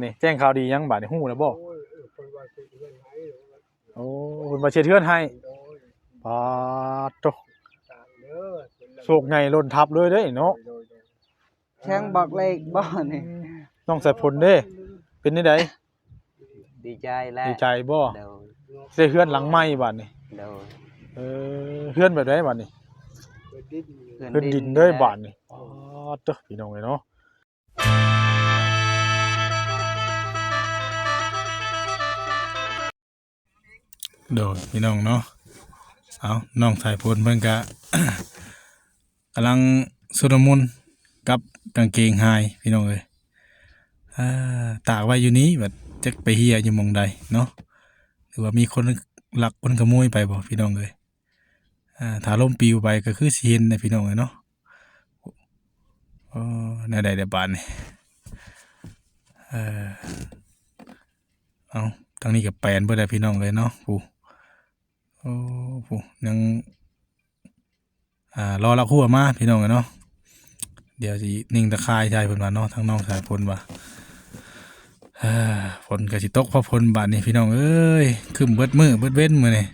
นี่แจ้งข่าวดียังบาดนี่ฮู้แล้วบ่โอ้ยคนว่าสิเงินให้ โอ้เพิ่นมาเช็ดเทือนให้โดยปาดโตตามเด้อ โชคใหญ่ล้นทับเลยเด้เนาะ แข้งบอกเลขบ่นี่ น้องสายฝนเด้เป็นจังได๋ ดีใจแล้ว ดีใจบ่ เดี๋ยว ได้เฮือนหลังใหม่บาดนี่ เดี๋ยว เฮือนแบบใดบาดนี่เฮือนดินเด้บาดนี่ปาดโตพี่น้องเอ้ยเนาะโดดพี่น้องเนาะเอาน้องสายฝนเพิ่นก็ กำลังสุรมุนกับกางเกงไฮพี่น้องเอ้ยตากไว้อยู่นี้แบบจะไปเฮียอยู่หม่องใดเนาะหรือว่ามีคนลักคนขโมยไปบ่พี่น้องเอ้ยถ้าลมปิวไปก็คือสิเห็นนะพี่น้องเอ้ยเนาะแนวใดได้บาดนี่เอาทางนี้ก็แปลนเบิดได้พี่น้องเลยเนาะผู้ยังรอละครู่มาพี่น้องกันเนาะเดี๋ยวสินิ่งตะคายใจเพิ่นว่าเนาะทั้งน้องสายฝนว่าฝนก็สิตกเพราะฝนบาดนี้พี่น้องเอ้ยคึมเบิดมื้อเบิดเว้นมื้อนี่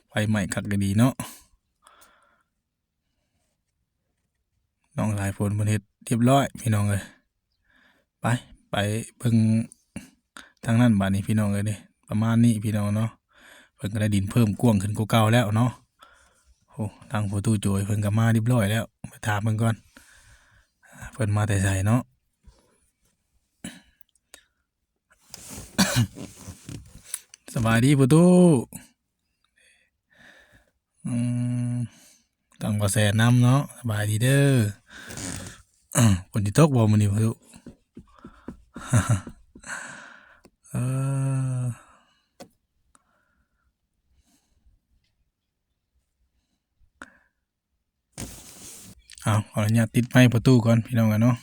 ไฟใหม่คักก็ดีเนาะน้องสายฝนเพิ่นเฮ็ดเรียบร้อยพี่น้องเอ้ยไปเบิ่งทางนั้นบาดนี้พี่น้องเอ้ยนี่ประมาณนี้พี่น้องเนาะเพิ่นก็ได้ดินเพิ่มกว้างขึ้นกว่าเก่าแล้วเนาะโอ้ทางผู้ตู้โจยเพิ่นก็มาเรียบร้อยแล้วไปถามเพิ่นก่อนเพิ่นมาแต่ไสเนาะ สบายดีผู้ตู้ต้องบ่แซ่น้ำเนาะสบายดีเด้อฝนสิตกบ่มื้อนี้ผู้ตู้ ขออนุญาตติดไมค์ประตูก่อนพี่น้องกันเนาะ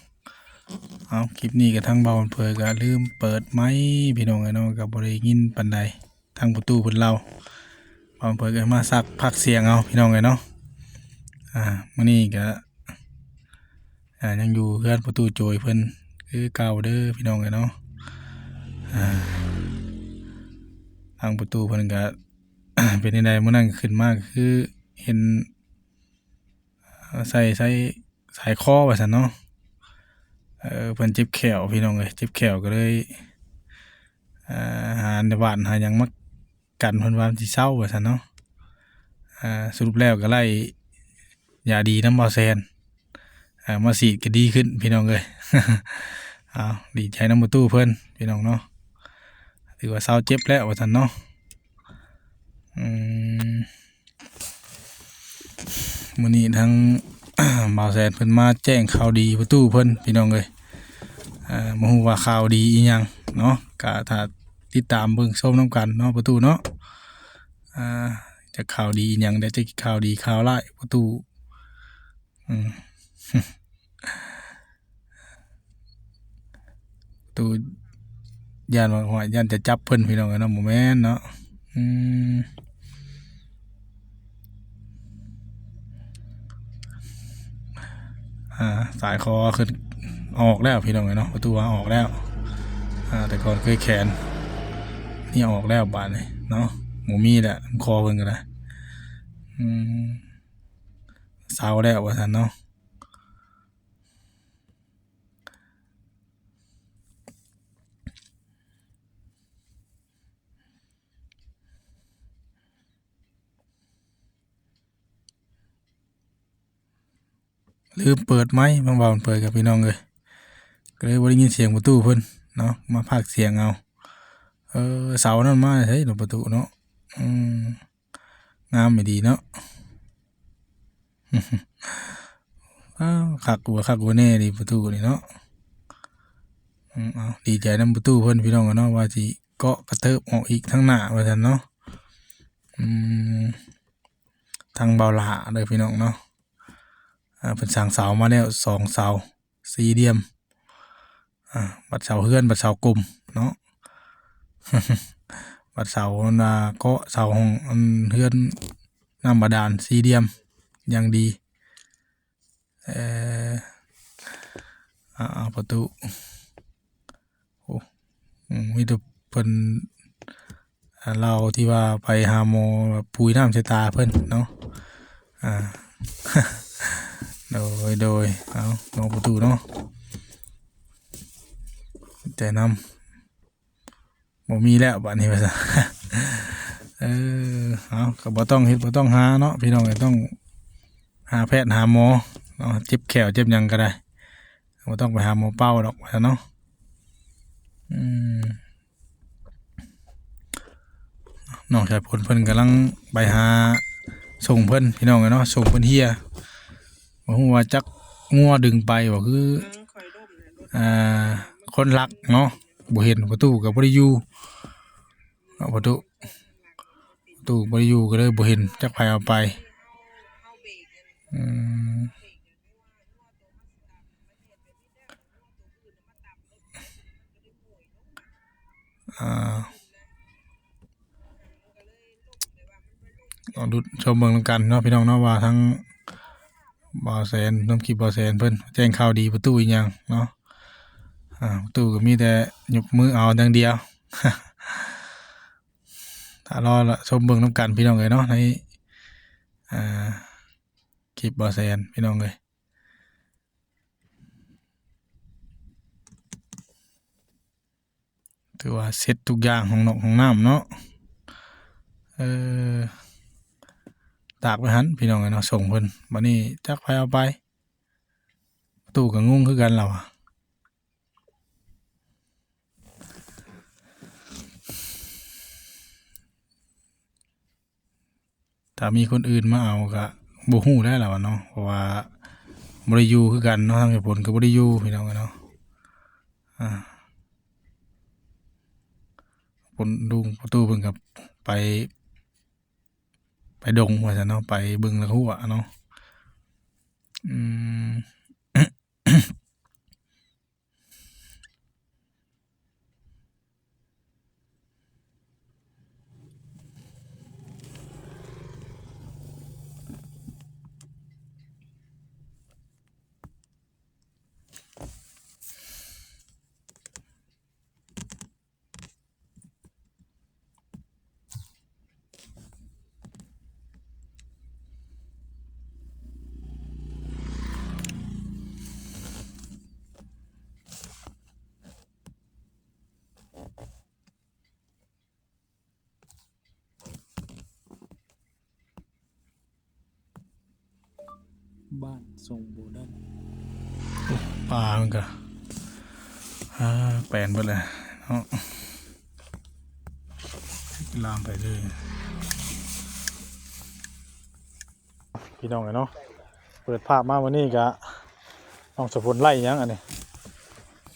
คลิปนี้กับทางเบาเผยก็ลืมเปิดไมค์พี่น้องกันเนาะกับบริยินปันใดทางประตูเพิ่นเราเบาเผยก็มาซักพักเสียงเอาพี่น้องกันเนาะมื้อนี้ก็ยังอยู่เพื่อนประตูโจยเพิ่นคือเก่าเด้อพี่น้องกันเนาะทางประตูเพิ่นก็ เป็นจังไดมื้อนั้นขึ้นมาคือเห็นใส่สายคอว่าซั่นเนาะเพิ่นเจ็บแขวพี่น้องเอ้ยเจ็บแขวก็เลยหาในบ้านหาหยังมากันเพิ่นว่าสิเซาว่าซั่นเนาะสรุปแล้วก็ไล่ยาดีน้ำบ่แซนมาฉีดก็ดีขึ้นพี่น้องเอ้ย ดีใจน้ำประตูเพิ่นพี่น้องเนาะถือว่าเซาเจ็บแล้วว่าซั่นเนาะมื้อนี้ทั้ง บ่าวแสนเพิ่นมาแจ้งข่าวดีประตูเพิ่นพี่น้องเอ้ยบ่ฮู้ว่าข่าวดีอีหยังเนาะก็ถ้าติดตามเบิ่งชมนํกันเนาะประตูเนาะจะข่าวดีอีหยังได้จะข่าวดีข่าวร้ายประตู ประตูย่านว่าย่านจะจับเพิ่นพี่น้องเนาะบ่แม่นเนาะสายคอขึ้นออกแล้วพี่น้องเนาะประตูออกแล้วแต่ก่อนเคยแขนนี่ออกแล้วบาดนี่เนาะหมูมีแหละคอเพิ่นก็ได้เศร้าแล้วว่าซั่นเนาะลืมเปิดไมค์บางๆเปิดกับพี่น้องเลยก็เลยบ่ได้ยินเสียงประตูเพิ่นเนาะมาพากย์เสียงเอาเสานั่นมาใช่หรอประตูเนาะงามไม่ดีเนาะ คักหัวแน่ดีประตูนี่เนาะดีใจนํประตูเพิ่นพี่น้องเนาะว่าสิเกาะกระเทิบออกอีกทั้งหน้าว่าซั่นเนาะทางเบาหลาเลยพี่น้องเนาะเพิ่นสั่งเสามาแล้ว2เสาสี่เหลี่ยมบัดเสาเฮือนบัดเสากลมเนาะ บัดเสาเกาะเสาห้องเฮือนน้ำบาดาลสี่เหลี่ยม อย่างดีเอ่อประตูโอ้มีแต่เพิ่นเราที่ว่าไปหาหมอแบบปุยน้ำใส่ตาเพิ่นเนาะอ่า โดยเอาน้องประตูเนาะใจนำบ่มีแล้วบัดนี้ว่าซะ เอาก็บ่ต้องเฮ็ดบ่ต้องหาเนาะพี่น้องก็ต้องหาแพทย์หาหมอเนาะเจ็บแขวเจ็บหยังก็ได้บ่ต้องไปหาหมอเป้าดอกว่าเนาะน้องชายพลเพิ่นกำลังไปหาส่งเพิ่นพี่น้องเนาะส่งเพิ่นเฮียบ่ฮู้ว่าจักงัวดึงไปบ่คืออ่าคนรักเนาะบ่เห็นประตูก็บ่ได้อยู่ประตูบ่ได้อยู่ก็เลยบ่เห็นจักไผเอาไปอืมลองดูชมเบิ่งนำกันเนาะพี่น้องเนาะว่าทั้งบ่าวแสนน้ำคลิปบ่าวแสนเพิ่นแจ้งข่าวดีประตูอีหยังเนาะประตูก็มีแต่ยกมือเอาอย่างเดียว ถ้ารอชมเบิ่งนำกันพี่น้องเอ้ยเนาะในคลิปบ่าวแสนพี่น้องเอ้ยถือว่าเสร็จทุกอย่างของนอกของน้ำเนาะตากไว้หันพี่น้องเอ้ยเนาะส่งเพิ่นบัดนี้จักไผเอาไปตู้ก็งงคือกันแล้วอะถ้ามีคนอื่นมาเอาก็บ่ฮู้ได้แล้วเนาะเพราะว่าบ่ได้อยู่คือกันเนาะทางเหตุผลก็บ่ได้อยู่พี่น้องเอ้ยเนาะผลลุงประตูเพิ่นก็ไปดงว่าซั่นเนาะไปเบิ่งแล้วฮู้อะเนาะบ้านทรงโบดัน ปลามันก็แปลนเบิดเลยเนาะลามไปเลยพี่น้องเนาะเปิดภาพมาวันนี้ก็น้องสะพลไล่ยังอันนี้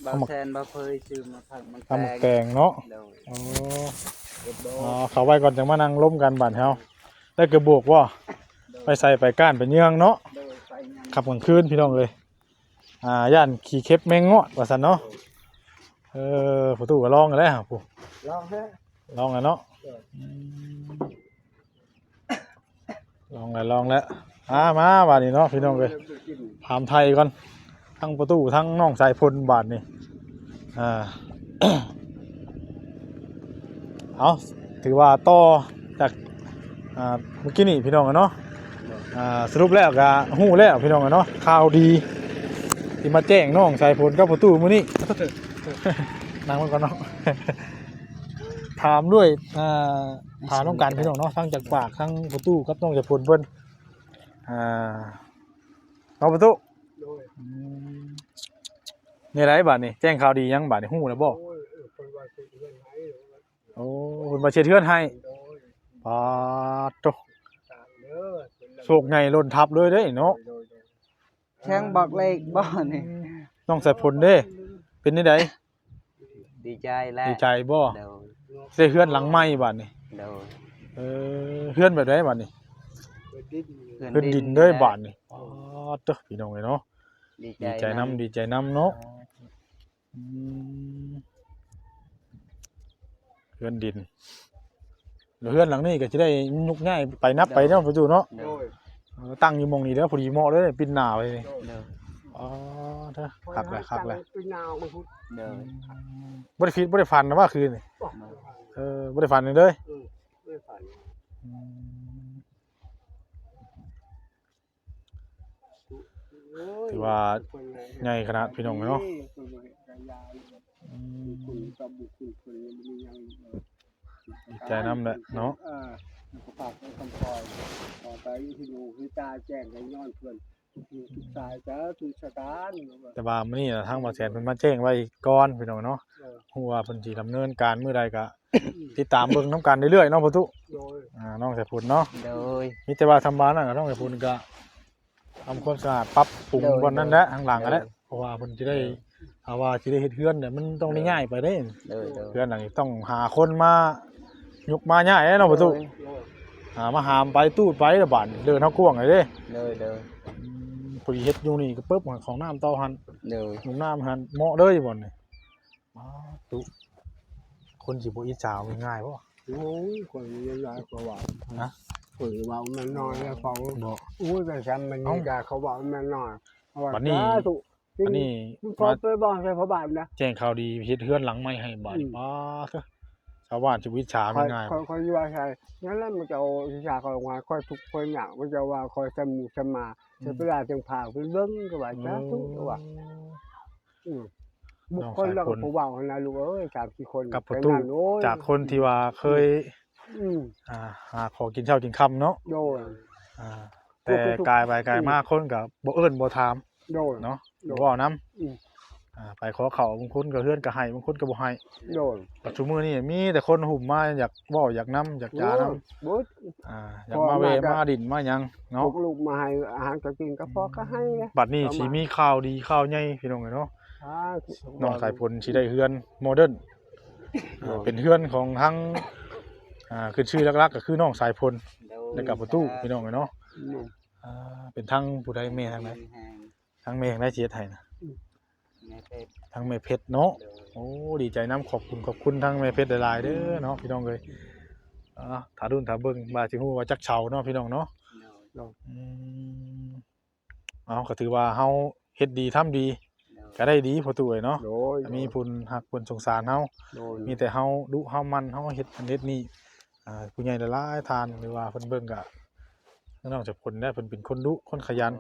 บ่าวแซนบ่เคยซื้อมาผักมัน ทำแกงเนาะ โดย เขาไว้ก่อนจังมานั่งล้มกันบาดเฮาได้กระบอกว่าไปใส่ไปก้านไปเยื่องเนาะ โดยไปยัง ขับกลางคืนพี่น้องเลยย่านขี่เข็บแมงเงาะว่าซั่นเนาะผู้ตู้ก็ลองกันแล้วผู้ ลองฮะ ลองกันเนาะลองแล้วมาบาดนี้เนาะพี่น้องเลยถามไทยก่อนทั้งประตูทั้งน้องสายพลบาดนี้เอาถือว่าต่อจากเมื่อกี้นี่พี่น้องกันเนาะสรุปแล้วก็ฮู้แล้วพี่น้องกันเนาะข่าวดีที่มาแจ้งน้องสายพลกับประตูมื้อนี้ นั่งไว้ก่อนเนาะ ถามด้วยถามน้องกันพี่น้องเนาะทั้งจากปากทั้งประตูกับน้องสายพลเพิ่นน้องประตู โดย นี่ไรบาดนี่แจ้งข่าวดียังบาดนี่ฮู้แล้วบ่ โอ้ยคนว่าสิเฮือนให้ โอ้เพิ่นมาเช็ดเทือนให้ โดย ปาดโต ตามเด้อ โชคใหญ่ล้นทับเลยเด้เนาะ โดย แทงบอกเลขบ่นี่ น้องสายพลเด้เป็นจังได๋ ดีใจแล้ว ดีใจบ่ โดย ได้เฮือนหลังใหม่บาดนี่ โดย เฮือนแบบใดบาดนี่ ดิน เฮือนดินเด้บาดนี่ปาดโตพี่น้องเอ้ยเนาะ ดี ดีใจ นำ นำดีใจนำเนาะเฮือนดินแล้วเฮือนหลังนี้ก็สิได้ยุกง่ายไปนับไปเนาะประตูเนาะ โด โด ย ย ตั้งอยู่หม่องนี้เด้อพอดีเหมาะเลยปิ่นหน้าไว้นี่ เด้อ อ๋อเด้อคักเลยคักเลย เป็นนาวมันพุทธ เด้อ บ่ได้ฟิตบ่ได้ฟันนะว่าคืนนี่บ่ได้ฟันเลยเด้อ ไม่ฝัน ถือว่าใหญ่ขนาดพี่น้องเนาะ คุณตบุคุณคุณมียัง ดีใจนำแหละเนาะ ก็ฝากให้คำคอยต่อไปที่ดูที่ตาแจ้งให้ย้อนเพื่อนทุกสายจ้าทุกสถาน แต่ว่ามื้อนี้ทางบ่แสนเพิ่นมาแจ้งไว้ก่อนพี่น้องเนาะฮู้ว่าเพิ่นสิดำเนินการมื้อใดก็ ติดตามเบิ่งนํกันเรื่อยๆเนาะพ่อตุ โดย น้องสายฝนเนาะ โดย มีแต่ว่าทำบ้านนั่นก็น้องสายฝนก็ทำความสะอาดปรับปรุงบนนั้นแหละข้างหลังก็แล้วเพราะว่าเพิ่นสิได้ถ้าว่าสิได้เฮ็ดเฮือนเนี่ยมันต้องได้ง่ายไปเด้ เด้อ เฮือนหลังนี้ต้องหาคนมายกมาย้ายเนาะพ่อตุหามาหามไปตูดไปละบาดเดินเฮากว้างเลยเด้ เด้อเด้อ พอดีเฮ็ดอยู่นี่ก็ปึ๊บของน้ำเต้าหัน เด้อ หนุ่มน้ำหันเหมาะเลยบ่นี่อ๋อตุคนสิบ่อิจฉาง่ายๆบ่ โอ้ยคนยังไงเขาบอก นะ คนว่ามันน้อยแล้วเขา บ่ อุ้ยแต่ฉันมันนี่กาเขาบอกมันน้อย บัดนี้ อันนี้ พอไปบอกใส่พระบาทนะ แจ้งข่าวดีเฮ็ดเฮือนหลังใหม่ให้บาดป้าเถอะชาวบ้านจะวิจฉาไม่ง่าย คอยว่าใช่งั้นแล้วมันจะเอาวิชาคอยมาคอยทุกคนอย่างมันจะว่าคอยสมูสมาจะเวลาจังผ่าเป็นเบิ้งก็ว่าจ้าทุกว่าบุคคลเราก็ผู้ว่านะลูกเอ้ย3-4คน กับประตูจากคนที่ว่าเคยหาขอกินเช้ากินค่ำเนาะ โดน แต่กลายไปกลายมาคนกับบ่เอิ้นบ่ถาม โดน เนาะบ่เว้านำไปขอเข้าบางคนก็เฮือนก็ให้บางคนก็บ่ให้ โดน ปัจจุบันนี้มีแต่คนหุ่มมาอยากเว้าอยากนำอยากจานำ บุ๊ด อยากมาเวมาดินมาหยังเนาะ ลูกมาให้อาหารก็กินก็พอก็ให้ บัดนี้สิมีข่าวดีข่าวใหญ่พี่น้องเนาะน้องสายฝนสิได้เฮือนโมเดิร์นเป็นเฮือนของทั้งคือชื่อหลักๆก็คือน้องสายฝนแล้วก็ประตูพี่น้องเนาะเป็นทั้งผู้ใดแม่ทางไหนทั้งแม่ได้เสียไทยนะทั้งแม่เพชรเนาะโอ้ดีใจน้ำขอบคุณทั้งแม่เพชรหลายๆเด้อเนาะพี่น้องเลยถ้าดุนถ้าเบิ่งมาสิฮู้ว่าจักเฉาเนาะพี่น้องเนาะก็ถือว่าเฮาเฮ็ดดีทำดีก็ได้ดีพอตู้เนาะมีผู้ฮักผู้สงสารเฮามีแต่เฮาดุเฮามันเฮาเฮ็ดอันเฮ็ดนี่ผู้ใหญ่หลายๆทานหรือว่าเพิ่นเบิ่งก็นอกจากผลได้เพิ่นเป็นคนดุคนขยัน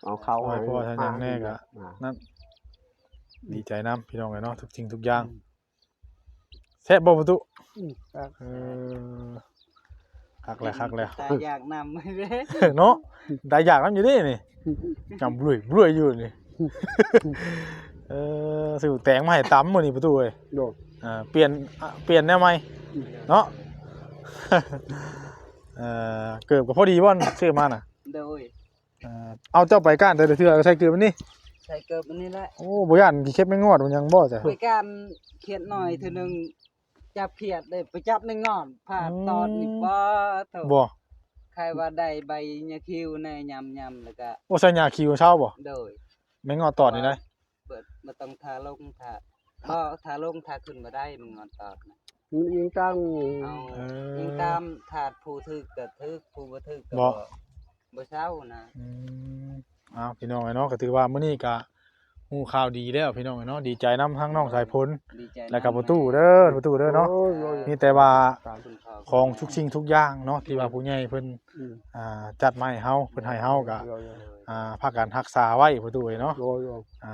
เอาเข้าให้ เพราะว่าท่านยังแน่ก็นั่นดีใจนํพี่น้องเนาะทุกสิ่งทุกอย่างแซ่บบ่ประตูคักแล้ว ตาอยากนำให้เด้ เนาะได้อยากนำอยู่เด้นี่จำบลุยอยู่นี่ซื้อแตงมาให้ตำมื้อนี้ประตูเอ้ย โดน เปลี่ยนแนวใหม่เนาะ เกือบก็พอดีบ่อนซื้อมาน่ะ โดย เอาเจ้าไปก้านแต่เทื่อก็ใส่เกลือมันนี่ ใส่เกิบอันนี้แหละ โอ้บ่ย่านขี้เข็บไม่งอดมันยังบ่จ้ะ ไปการเขียดหน่อยเทื่อนึงจับเขียดได้ไปจับในงอนผ่าตอนนี่บ่เท่า บ่ ใครว่าได้ใบยาคิวในยำแล้วก็ โอ้ใส่ยาคิวเช้าบ่ โดย ไม่งอดตอดนี่ได้ เปิดบ่ต้องทาลงทาบ่ทาลงทาขึ้นบ่ได้มันงอนตอดนะ ยิงตั้ง เอายิงตามถาดผู้ทึกก็ทึกผู้บ่ทึกก็บ่เช้านะ พี่น้องเนาะก็ถือว่ามื้อนี้ก็ฮู้ข่าวดีแล้วพี่น้องเนาะดีใจนํทั้งน้องสายฝน ดีใจ แล้วก็ประตูเด้อเนาะมีแต่ว่าของทุกสิ่งทุกอย่างเนาะที่ว่าผู้ใหญ่เพิ่นจัดมาให้เฮาเพิ่นให้เฮาก็พากันรักษาไว้ประตูเนาะ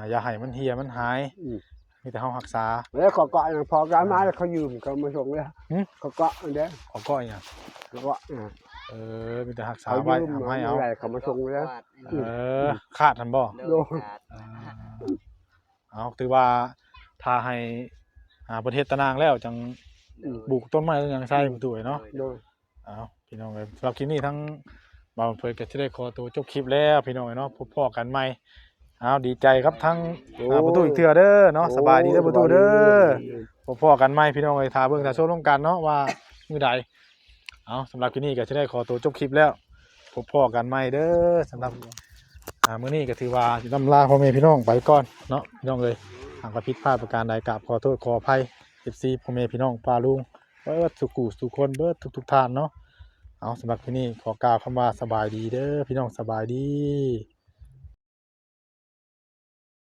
อย่าให้มันเหี่ยมันหายมีแต่เฮารักษา แล้วก็เกาะพอการมาแล้วเขายืมเขามาส่งเลยเขาเกาะอันเด้ ขอก้อยหยัง เขาเกาะมีแต่รักษาไว้ทำให้เอา เขามาส่งเลย คาดทันบ่ โดย เอาถือว่าถ้าให้ประเทศตะนางแล้วจังปลูกต้นไม้ต้นหยังใส่ประตูเนาะ โดย เอาพี่น้องเอ้ยสำหรับคลิปนี้ทั้งบ่าวเผยก็สิได้ขอตัวจบคลิปแล้วพี่น้องเนาะพบพ้อกันใหม่เอาดีใจครับทั้งประตูอีกเทื่อเด้อเนาะสบายดีเด้อประตูเด้อพบพ้อกันใหม่พี่น้องเอ้ยถ้าเบิ่งถ้าชมร่วมกันเนาะว่ามื้อใดเอาสำหรับคลิปนี้ก็สิได้ขอตัวจบคลิปแล้วพบพ้อกันใหม่เด้อสำหรับมื้อนี้ก็ถือว่าสินำลาพ่อแม่พี่น้องไปก่อนเนาะพี่น้องเอ้ยหากว่าผิดพลาดประการใดกราบขอโทษขออภัย FC พ่อแม่พี่น้องป้าลุงเบิดสุขุสุคนเบิดทุกท่านเนาะ เอาสำหรับที่นี่ขอกล่าวคำว่าสบายดีเด้อพี่น้องสบายดี